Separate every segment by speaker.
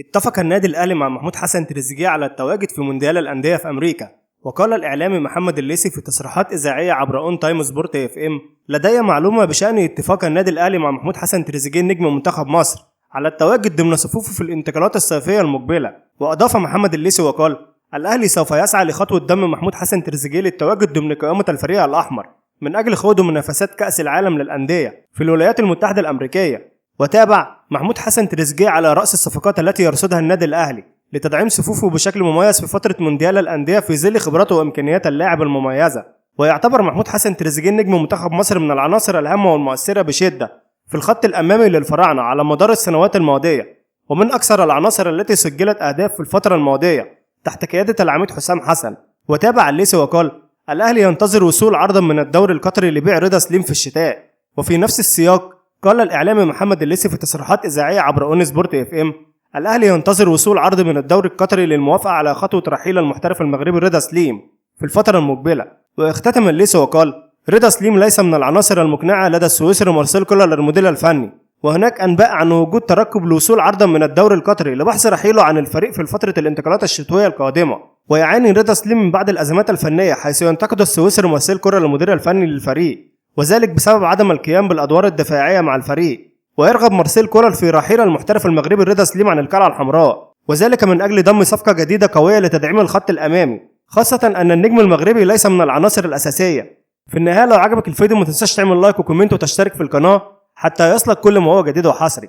Speaker 1: اتفق النادي الأهلي مع محمود حسن تريزيجيه على التواجد في مونديال الأندية في أمريكا. وقال الإعلامي محمد الليثي في تصريحات إذاعية عبر أون تايم سبورت اف ام: لدي معلومة بشأن اتفاق النادي الأهلي مع محمود حسن تريزيجيه نجم منتخب مصر على التواجد ضمن صفوفه في الانتقالات الصيفية المقبلة. وأضاف محمد الليثي وقال: الأهلي سوف يسعى لخطوة ضم محمود حسن تريزيجيه للتواجد ضمن قائمة الفريق الأحمر من أجل خوض منافسات كأس العالم للأندية في الولايات المتحدة الأمريكية. وتابع: محمود حسن تريزيجيه على رأس الصفقات التي يرصدها النادي الأهلي لتدعيم صفوفه بشكل مميز في فترة مونديال الأندية في ظل خبراته وإمكانيات اللاعب المميزة. ويعتبر محمود حسن تريزيجيه نجم منتخب مصر من العناصر الهامة والمؤثرة بشدة في الخط الأمامي للفراعنة على مدار السنوات الماضية، ومن أكثر العناصر التي سجلت أهداف في الفترة الماضية تحت قيادة العميد حسام حسن. وتابع الليثي وقال: الأهلي ينتظر وصول عرض من الدوري القطري لبيع رضا سليم في الشتاء. وفي نفس السياق قال الإعلامي محمد الليثي في تصريحات إذاعية عبر أون سبورت اف ام: الأهلي ينتظر وصول عرض من الدوري القطري للموافقة على خطوة رحيل المحترف المغربي رضا سليم في الفترة المقبلة. واختتم الليثي وقال: رضا سليم ليس من العناصر المقنعة لدى السويسري مارسيل كولر المدير الفني، وهناك أنباء عن وجود ترقب لوصول عرض من الدوري القطري لبحث رحيله عن الفريق في فترة الانتقالات الشتوية القادمة. ويعاني رضا سليم من بعض الأزمات الفنية، حيث ينتقد السويسري مارسيل كولر المدير الفني للفريق، وذلك بسبب عدم القيام بالأدوار الدفاعية مع الفريق. ويرغب مارسيل كولر في رحيل المحترف المغربي رضا سليم عن القلعة الحمراء، وذلك من أجل ضم صفقة جديدة قوية لتدعيم الخط الأمامي، خاصة أن النجم المغربي ليس من العناصر الأساسية. في النهاية، لو عجبك الفيديو ما تنساش تعمل لايك وكومنت وتشترك في القناة حتى يصلك كل ما هو جديد وحصري.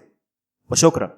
Speaker 1: وشكرا.